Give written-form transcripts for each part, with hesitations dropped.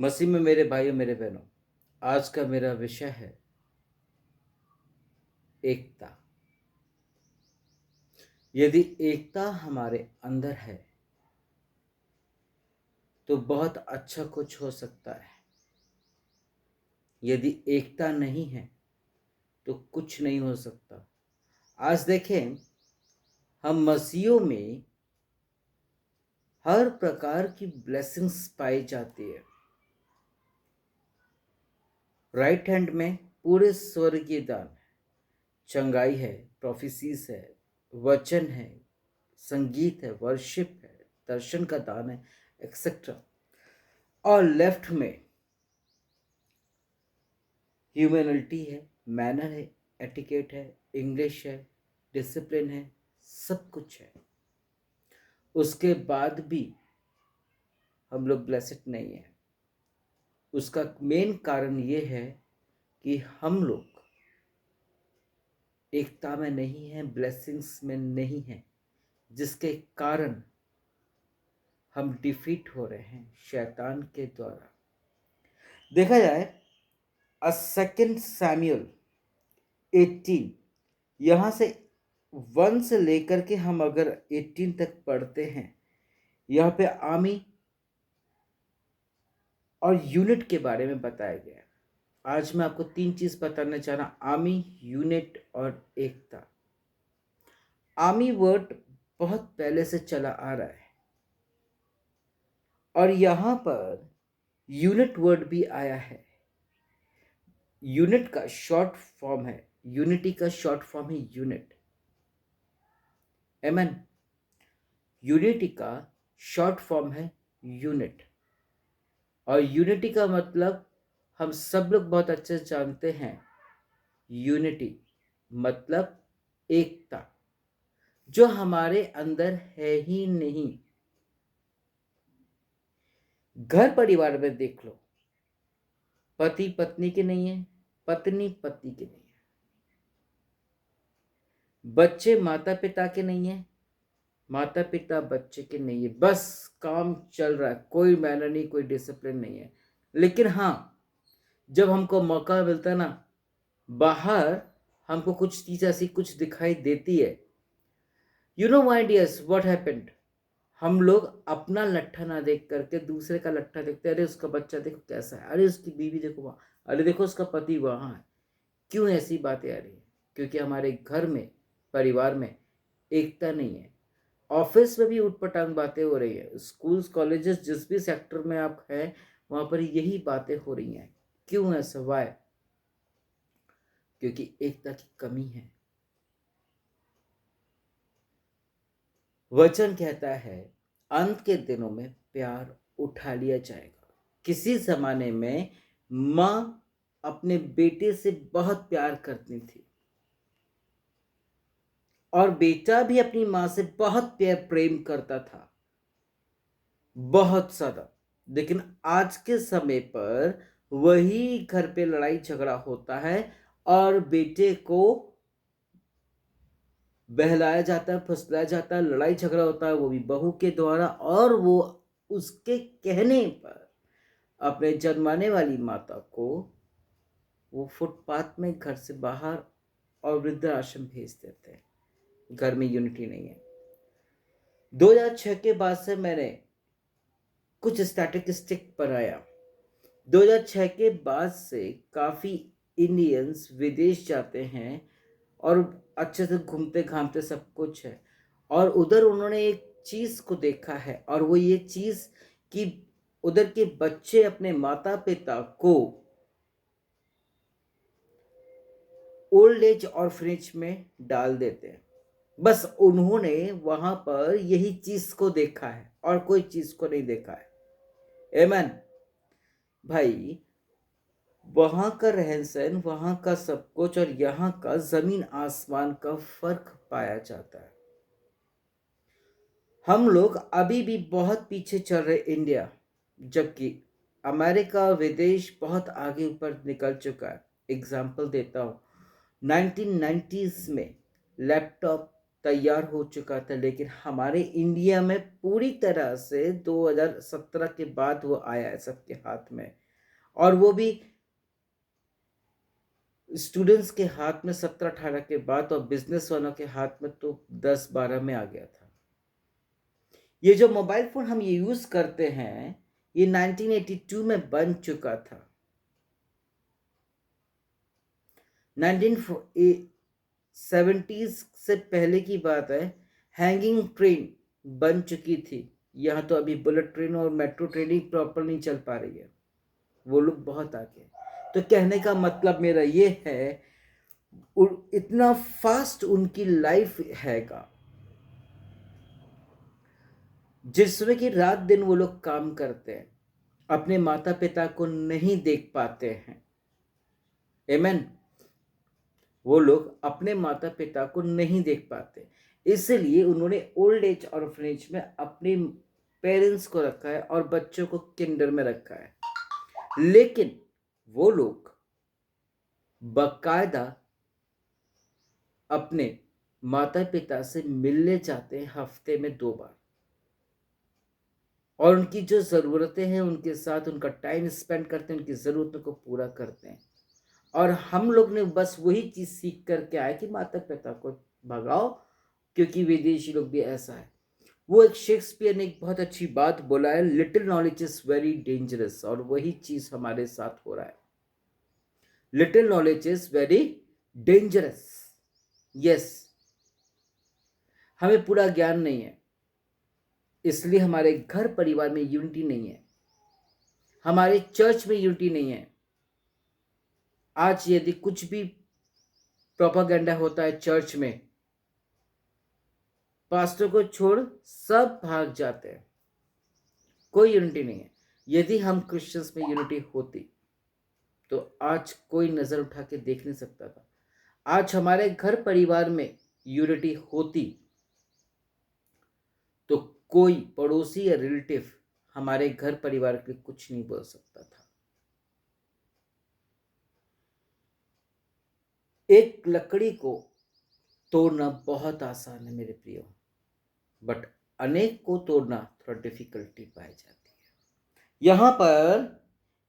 मसीह में मेरे भाइयों मेरे बहनों, आज का मेरा विषय है एकता। यदि एकता हमारे अंदर है तो बहुत अच्छा कुछ हो सकता है। यदि एकता नहीं है तो कुछ नहीं हो सकता। आज देखें, हम मसीहों में हर प्रकार की ब्लेसिंग्स पाई जाती है। राइट हैंड में पूरे स्वर्गीय दान है, चंगाई है, प्रोफेसीज है, वचन है, संगीत है, वर्शिप है, दर्शन का दान है, एक्सेट्रा। और लेफ्ट में ह्यूमैनिटी है, मैनर है, एटिकेट है, इंग्लिश है, डिसिप्लिन है, सब कुछ है। उसके बाद भी हम लोग ब्लेस्ड नहीं है। उसका मेन कारण ये है कि हम लोग एकता में नहीं है, ब्लेसिंग्स में नहीं है, जिसके कारण हम डिफीट हो रहे हैं शैतान के द्वारा। देखा जाए सेकंड सैमुअल 18, यहाँ से 1 से लेकर के हम अगर 18 तक पढ़ते हैं, यहाँ पे आर्मी और यूनिट के बारे में बताया गया है। आज मैं आपको 3 चीज बताना चाह रहा, आर्मी, यूनिट और एकता। आर्मी वर्ड बहुत पहले से चला आ रहा है और यहाँ पर यूनिट वर्ड भी आया है। यूनिट का शॉर्ट फॉर्म है, यूनिटी का शॉर्ट फॉर्म है यूनिट। एमन, यूनिटी का शॉर्ट फॉर्म है यूनिट। और यूनिटी का मतलब हम सब लोग बहुत अच्छे से जानते हैं। यूनिटी मतलब एकता, जो हमारे अंदर है ही नहीं। घर परिवार में देख लो, पति पत्नी के नहीं है, पत्नी पति के नहीं है, बच्चे माता पिता के नहीं है, माता पिता बच्चे के नहीं है। बस काम चल रहा है, कोई मैनर नहीं, कोई डिसिप्लिन नहीं है। लेकिन हाँ, जब हमको मौका मिलता है ना, बाहर हमको कुछ चीज ऐसी कुछ दिखाई देती है। You know my dears, what happened, हम लोग अपना लट्ठा ना देख करके दूसरे का लट्ठा देखते हैं। अरे उसका बच्चा देखो कैसा है, अरे उसकी बीवी देखो वहाँ, अरे देखो उसका पति वहाँ है। क्यों ऐसी बातें आ रही है? क्योंकि हमारे घर में, परिवार में एकता नहीं है। ऑफिस में भी उटपटांग बातें हो रही है, स्कूल्स कॉलेजेस जिस भी सेक्टर में आप हैं वहां पर यही बातें हो रही हैं। क्यों ऐसा? वाई? क्योंकि एकता की कमी है। वचन कहता है अंत के दिनों में प्यार उठा लिया जाएगा। किसी जमाने में माँ अपने बेटे से बहुत प्यार करती थी और बेटा भी अपनी माँ से बहुत प्रेम करता था, बहुत ज्यादा। लेकिन आज के समय पर वही घर पे लड़ाई झगड़ा होता है और बेटे को बहलाया जाता है, फुसलाया जाता है, लड़ाई झगड़ा होता है, वो भी बहू के द्वारा। और वो उसके कहने पर अपने जन्माने वाली माता को वो फुटपाथ में घर से बाहर और वृद्धाश्रम भेज देते हैं। घर में यूनिटी नहीं है। 2006 के बाद से मैंने कुछ स्टैटिस्टिक पढ़ाया। 2006 के बाद से काफ़ी इंडियंस विदेश जाते हैं और अच्छे से घूमते घामते सब कुछ है। और उधर उन्होंने एक चीज़ को देखा है, और वो ये चीज़ कि उधर के बच्चे अपने माता पिता को ओल्ड एज ऑर्फनेज में डाल देते हैं। बस उन्होंने वहां पर यही चीज़ को देखा है और कोई चीज़ को नहीं देखा है। एमन भाई, वहां का रहन सहन, वहां का सब कुछ और यहाँ का जमीन आसमान का फर्क पाया जाता है। हम लोग अभी भी बहुत पीछे चल रहे इंडिया, जबकि अमेरिका विदेश बहुत आगे ऊपर निकल चुका है। एग्जाम्पल देता हूँ, 1990s में लैपटॉप तैयार हो चुका था, लेकिन हमारे इंडिया में पूरी तरह से 2017 के बाद वो आया है सबके हाथ में, और वो भी स्टूडेंट्स के हाथ में 17-18 के बाद, और बिजनेस वालों के हाथ में तो 10-12 में आ गया था। ये जो मोबाइल फोन हम ये यूज करते हैं, ये 1982 में बन चुका था। 1970s से पहले की बात है। हैंगिंग ट्रेन बन चुकी थी। यहाँ तो अभी बुलेट ट्रेन और मेट्रो ट्रेन ही प्रॉपर नहीं चल पा रही है, वो लोग बहुत आगे। तो कहने का मतलब मेरा ये है, इतना फास्ट उनकी लाइफ हैगा, जिसमें कि रात दिन वो लोग काम करते हैं, अपने माता पिता को नहीं देख पाते हैं। आमेन। वो लोग अपने माता पिता को नहीं देख पाते, इसलिए उन्होंने ओल्ड एज ऑर्फनेज में अपने पेरेंट्स को रखा है और बच्चों को किंडर में रखा है। लेकिन वो लोग बकायदा अपने माता पिता से मिलने जाते हैं हफ्ते में 2 बार, और उनकी जो ज़रूरतें हैं उनके साथ उनका टाइम स्पेंड करते हैं, उनकी ज़रूरतों को पूरा करते हैं। और हम लोग ने बस वही चीज़ सीख करके आए कि माता पिता को भगाओ, क्योंकि विदेशी लोग भी ऐसा है। वो एक शेक्सपियर ने एक बहुत अच्छी बात बोला है, little knowledge is very dangerous, और वही चीज़ हमारे साथ हो रहा है। Little knowledge is very dangerous. Yes, हमें पूरा ज्ञान नहीं है, इसलिए हमारे घर परिवार में यूनिटी नहीं है, हमारे चर्च में यूनिटी नहीं है। आज यदि कुछ भी प्रोपागेंडा होता है चर्च में, पास्टर को छोड़ सब भाग जाते हैं, कोई यूनिटी नहीं है। यदि हम क्रिश्चियंस में यूनिटी होती तो आज कोई नजर उठा के देख नहीं सकता था। आज हमारे घर परिवार में यूनिटी होती तो कोई पड़ोसी या रिलेटिव हमारे घर परिवार के कुछ नहीं बोल सकता था। एक लकड़ी को तोड़ना बहुत आसान है मेरे प्रियो, बट अनेक को तोड़ना थोड़ा डिफिकल्टी पाई जाती है। यहां पर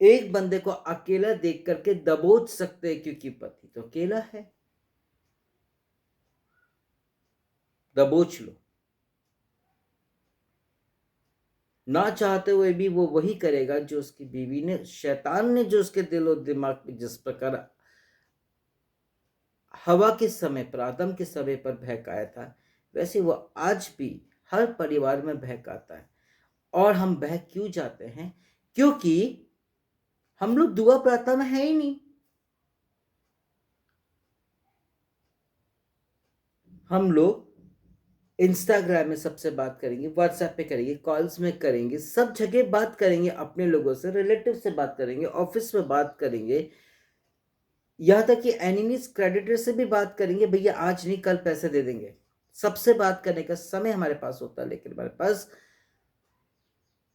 एक बंदे को अकेला देख करके दबोच सकते हैं, क्योंकि पति तो अकेला है, दबोच लो। ना चाहते हुए भी वो वही करेगा जो उसकी बीवी ने, शैतान ने जो उसके दिल और दिमाग में जिस प्रकार हवा के समय पर, आदम के समय पर बहकाया था, वैसे वो आज भी हर परिवार में बहकाता है। और हम बहक क्यों जाते हैं? क्योंकि हम लोग दुआ प्रार्थना में है ही नहीं। हम लोग इंस्टाग्राम में सबसे बात करेंगे, व्हाट्सएप पे करेंगे, कॉल्स में करेंगे, सब जगह बात करेंगे, अपने लोगों से, रिलेटिव से बात करेंगे, ऑफिस में बात करेंगे, यहाँ तक कि एनिमीज क्रेडिटर से भी बात करेंगे, भैया आज नहीं कल पैसे दे देंगे। सबसे बात करने का समय हमारे पास होता है, लेकिन हमारे पास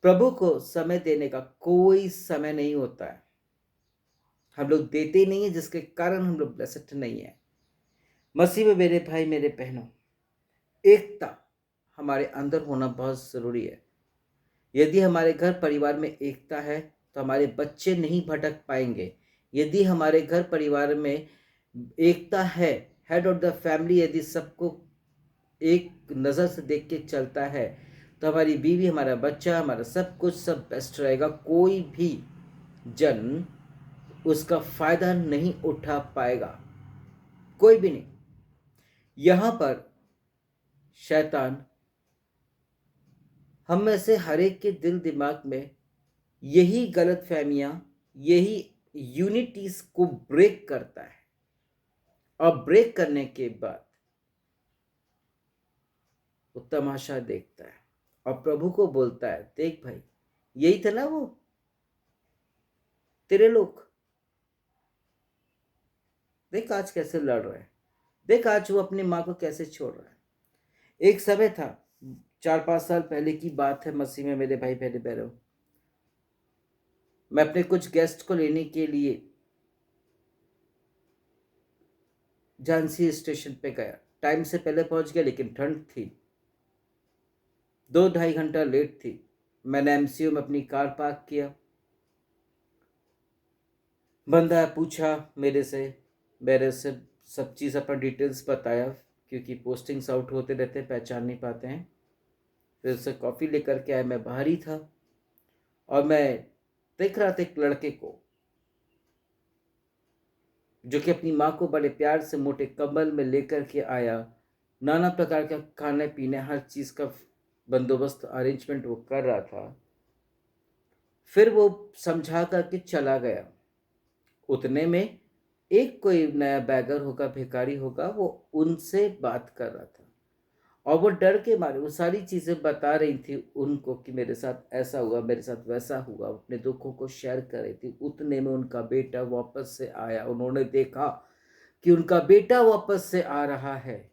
प्रभु को समय देने का कोई समय नहीं होता है। हम लोग देते ही नहीं है, जिसके कारण हम लोग ब्लेस्ड नहीं है। मसीह में मेरे भाई मेरे बहनों, एकता हमारे अंदर होना बहुत जरूरी है। यदि हमारे घर परिवार में एकता है तो हमारे बच्चे नहीं भटक पाएंगे। यदि हमारे घर परिवार में एकता है, हेड ऑफ द फैमिली यदि सबको एक नज़र से देख के चलता है, तो हमारी बीवी, हमारा बच्चा, हमारा सब कुछ सब बेस्ट रहेगा। कोई भी जन उसका फायदा नहीं उठा पाएगा, कोई भी नहीं। यहां पर शैतान हम में से हर एक के दिल दिमाग में यही गलत फहमियां, यही यूनिटीज को ब्रेक करता है, और ब्रेक करने के बाद वो तमाशा देखता है और प्रभु को बोलता है, देख भाई, यही था ना वो तेरे लोग, देख आज कैसे लड़ रहे हैं, देख आज वो अपनी माँ को कैसे छोड़ रहा है। एक समय था, 4-5 साल पहले की बात है, मसीह में मेरे भाई मेरे बहनों, मैं अपने कुछ गेस्ट को लेने के लिए झांसी स्टेशन पे गया। टाइम से पहले पहुंच गया, लेकिन ठंड थी, 2-2.5 घंटा लेट थी। मैंने एमसीयू में अपनी कार पार्क किया। बंदा पूछा मेरे से सब चीज़ अपना डिटेल्स बताया, क्योंकि पोस्टिंग्स आउट होते रहते हैं, पहचान नहीं पाते हैं। फिर उससे कॉफ़ी लेकर के आया। मैं बाहर ही था और मैं देख रहा था एक लड़के को जो कि अपनी माँ को बड़े प्यार से मोटे कंबल में लेकर के आया। नाना प्रकार का खाने पीने हर चीज़ का बंदोबस्त अरेंजमेंट वो कर रहा था। फिर वो समझा करके चला गया। उतने में एक कोई नया बैगर होगा, भिखारी होगा, वो उनसे बात कर रहा था और वो डर के मारे वो सारी चीज़ें बता रही थी उनको कि मेरे साथ ऐसा हुआ, मेरे साथ वैसा हुआ, अपने दुखों को शेयर कर रही थी। उतने में उनका बेटा वापस से आया। उन्होंने देखा कि उनका बेटा वापस से आ रहा है।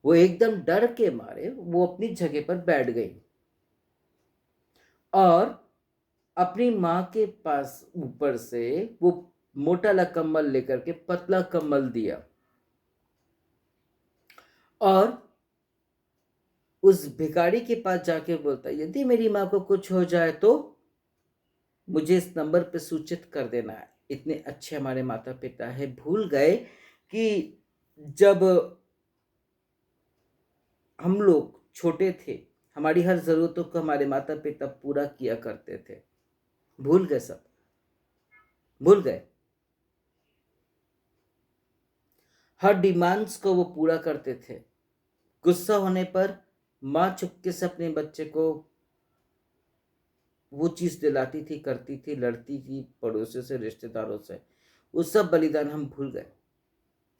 वो एकदम डर के मारे वो अपनी जगह पर बैठ गई और अपनी माँ के पास ऊपर से वो मोटा ला कम्बल लेकर के पतला कम्बल दिया और उस भिखारी के पास जाके बोलता, यदि मेरी माँ को कुछ हो जाए तो मुझे इस नंबर पे सूचित कर देना है। इतने अच्छे हमारे माता पिता है, भूल गए कि जब हम लोग छोटे थे हमारी हर जरूरतों को हमारे माता पिता पूरा किया करते थे। भूल गए, सब भूल गए। हर डिमांड्स को वो पूरा करते थे। गुस्सा होने पर माँ चुपके से अपने बच्चे को वो चीज़ दिलाती थी, करती थी, लड़ती थी पड़ोसियों से, रिश्तेदारों से। वो सब बलिदान हम भूल गए।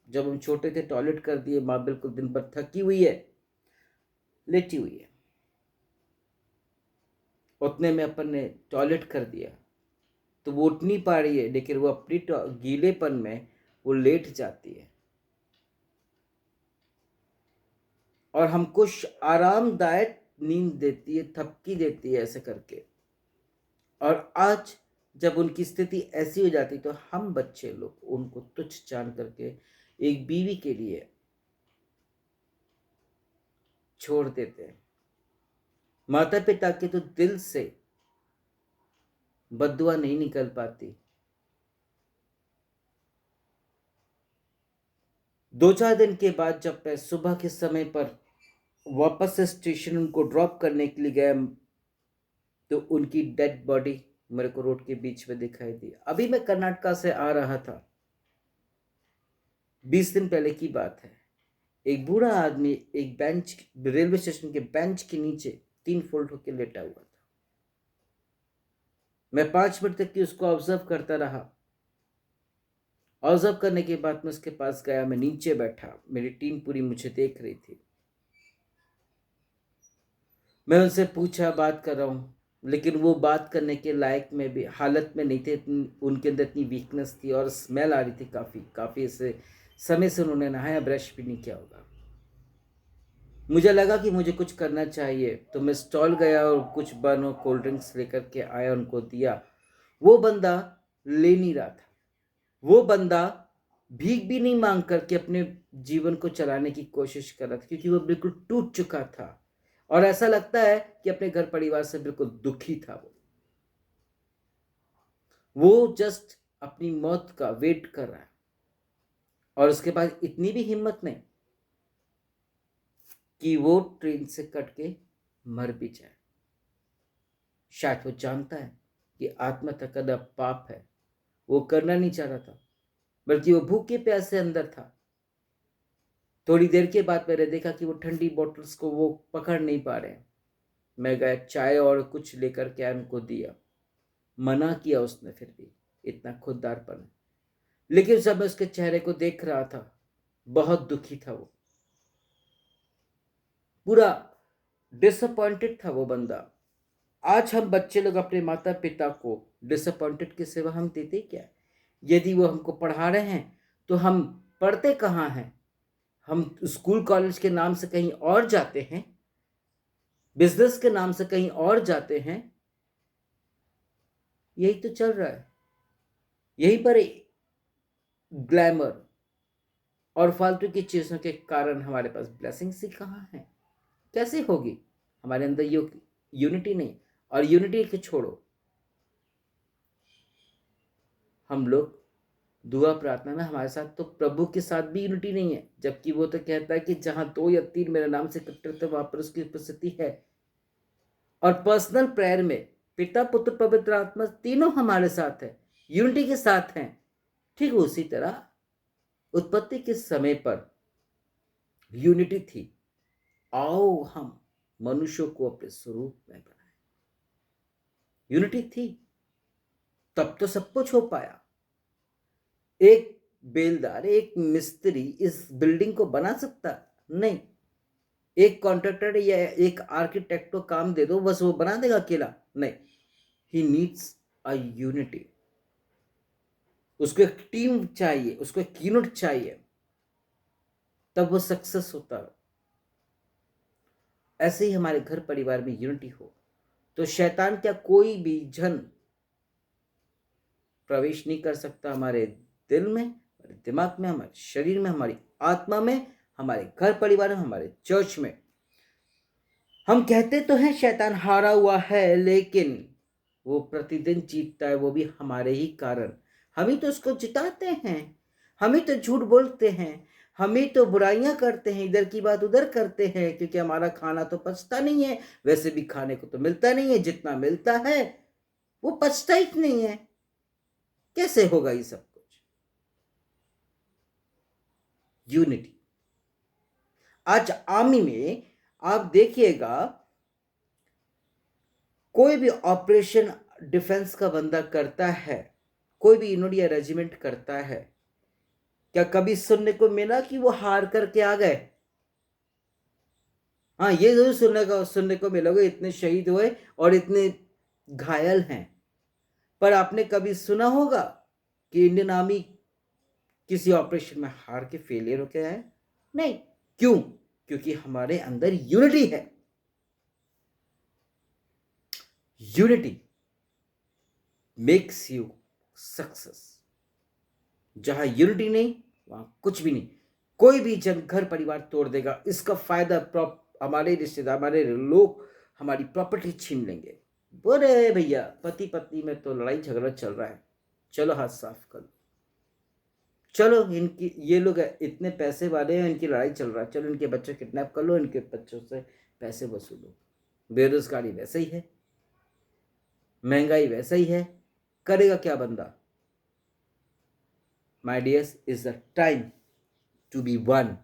जब हम छोटे थे टॉयलेट कर दिए, माँ बिल्कुल दिन भर थकी हुई है, लेटी हुई है, उतने में अपन ने टॉयलेट कर दिया तो वो उठ नहीं पा रही है, लेकिन वो अपनी गीलेपन में वो लेट जाती है और हमको आरामदायक नींद देती है, थपकी देती है ऐसे करके। और आज जब उनकी स्थिति ऐसी हो जाती तो हम बच्चे लोग उनको तुच्छ जान करके एक बीवी के लिए छोड़ देते हैं। माता पिता के तो दिल से बद्दुआ नहीं निकल पाती। 2-4 दिन के बाद जब मैं सुबह के समय पर वापस से स्टेशन उनको ड्रॉप करने के लिए गया तो उनकी डेड बॉडी मेरे को रोड के बीच में दिखाई दी। अभी मैं कर्नाटका से आ रहा था, 20 दिन पहले की बात है। एक बूढ़ा आदमी एक बेंच, रेलवे स्टेशन के बेंच के नीचे 3 फोल्ड होकर लेटा हुआ था। मैं 5 मिनट तक की उसको ऑब्जर्व करता रहा। ऑब्जर्व करने के बाद मैं उसके पास गया, मैं नीचे बैठा, मेरी टीम पूरी मुझे देख रही थी। मैं उनसे पूछा, बात कर रहा हूँ, लेकिन वो बात करने के लायक में भी हालत में नहीं थे। उनके अंदर इतनी वीकनेस थी और स्मेल आ रही थी काफ़ी ऐसे समय से उन्होंने नहाया, ब्रश भी नहीं किया होगा। मुझे लगा कि मुझे कुछ करना चाहिए तो मैं स्टॉल गया और कुछ बन और कोल्ड ड्रिंक्स लेकर के आया, उनको दिया। वो बंदा ले नहीं रहा था। वो बंदा भीख भी नहीं मांग करके अपने जीवन को चलाने की कोशिश कर रहा था, क्योंकि वो बिल्कुल टूट चुका था और ऐसा लगता है कि अपने घर परिवार से बिल्कुल दुखी था। वो जस्ट अपनी मौत का वेट कर रहा है और उसके बाद इतनी भी हिम्मत नहीं कि वो ट्रेन से कट के मर भी जाए। शायद वो जानता है कि आत्महत्या करना पाप है, वो करना नहीं चाह रहा था, बल्कि वो भूखे प्यासे अंदर था। थोड़ी देर के बाद मैंने देखा कि वो ठंडी बोतल्स को वो पकड़ नहीं पा रहे हैं। मैं गया, चाय और कुछ लेकर के उनको दिया। मना किया उसने, फिर भी इतना खुददारपन है। लेकिन जब मैं उसके चेहरे को देख रहा था, बहुत दुखी था वो, पूरा डिसअपॉइंटेड था वो बंदा। आज हम बच्चे लोग अपने माता पिता को डिसअपॉइंटेड के सिवा हम देते क्या? यदि वो हमको पढ़ा रहे हैं तो हम पढ़ते कहाँ हैं? हम स्कूल कॉलेज के नाम से कहीं और जाते हैं, बिजनेस के नाम से कहीं और जाते हैं। यही तो चल रहा है। यहीं पर ग्लैमर, और फालतू की चीज़ों के कारण हमारे पास ब्लेसिंग्स ही कहाँ है? कैसे होगी? हमारे अंदर यूनिटी नहीं। और यूनिटी के छोड़ो, हम लोग दुआ प्रार्थना में हमारे साथ तो प्रभु के साथ भी यूनिटी नहीं है, जबकि वो तो कहता है कि जहां 2 या 3 मेरे नाम से इकट्ठे होते हैं वहां पर उसकी उपस्थिति है। और पर्सनल प्रेयर में पिता पुत्र पवित्र आत्मा तीनों हमारे साथ है, यूनिटी के साथ हैं। ठीक उसी तरह उत्पत्ति के समय पर यूनिटी थी। आओ हम मनुष्यों को अपने स्वरूप में बनाए, यूनिटी थी, तब तो सब कुछ हो पाया। एक बेलदार, एक मिस्त्री इस बिल्डिंग को बना सकता नहीं। एक कॉन्ट्रैक्टर या एक आर्किटेक्ट को काम दे दो, बस वो बना देगा अकेला? नहीं, ही नीड्स अ यूनिटी। उसको एक टीम चाहिए, उसको एक यूनिट चाहिए, तब वो सक्सेस होता है। ऐसे ही हमारे घर परिवार में यूनिटी हो तो शैतान क्या कोई भी जन प्रवेश नहीं कर सकता हमारे दिल में, हमारे दिमाग में, हमारे शरीर में, हमारी आत्मा में, हमारे घर परिवार में, हमारे चर्च में। हम कहते तो हैं शैतान हारा हुआ है, लेकिन वो प्रतिदिन जीतता है, वो भी हमारे ही कारण। हम ही तो उसको जिताते हैं, हम ही तो झूठ बोलते हैं, हम ही तो बुराइयां करते हैं, इधर की बात उधर करते हैं, क्योंकि हमारा खाना तो पचता नहीं है। वैसे भी खाने को तो मिलता नहीं है, जितना मिलता है वो पचता ही नहीं है। कैसे होगा ये सब कुछ? यूनिटी। आज आर्मी में आप देखिएगा, कोई भी ऑपरेशन डिफेंस का बंदा करता है, कोई भी यूनिट या रेजिमेंट करता है, क्या कभी सुनने को मिला कि वो हार करके आ गए? हाँ, ये जरूर सुनने को मिलोगे इतने शहीद हुए और इतने घायल हैं। पर आपने कभी सुना होगा कि इंडियन आर्मी किसी ऑपरेशन में हार के फेलियर होके आए? नहीं। क्यों? क्योंकि हमारे अंदर यूनिटी है। Unity makes you success. जहां यूनिटी नहीं, वहां कुछ भी नहीं। कोई भी जन घर परिवार तोड़ देगा, इसका फायदा हमारे रिश्तेदार, हमारे लोग हमारी प्रॉपर्टी छीन लेंगे। बोले भैया पति पत्नी में तो लड़ाई झगड़ा चल रहा है, चलो हाथ साफ कर लो, चलो इनकी, ये लोग इतने पैसे वाले हैं, इनकी लड़ाई चल रहा है, चलो इनके बच्चे किडनैप कर लो, इनके बच्चों से पैसे वसूलो। बेरोजगारी वैसे ही है, महंगाई वैसा ही है, करेगा क्या बंदा? My dears, is the time to be one.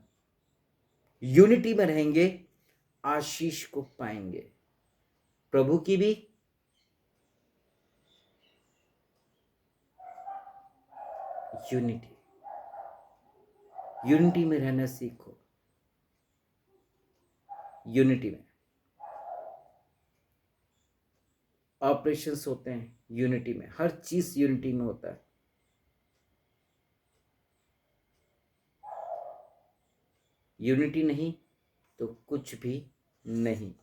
Unity में रहेंगे, आशीष को पाएंगे, प्रभु की भी, यूनिटी। यूनिटी में रहना सीखो। यूनिटी में ऑपरेशंस होते हैं, यूनिटी में हर चीज यूनिटी में होता है। यूनिटी नहीं तो कुछ भी नहीं।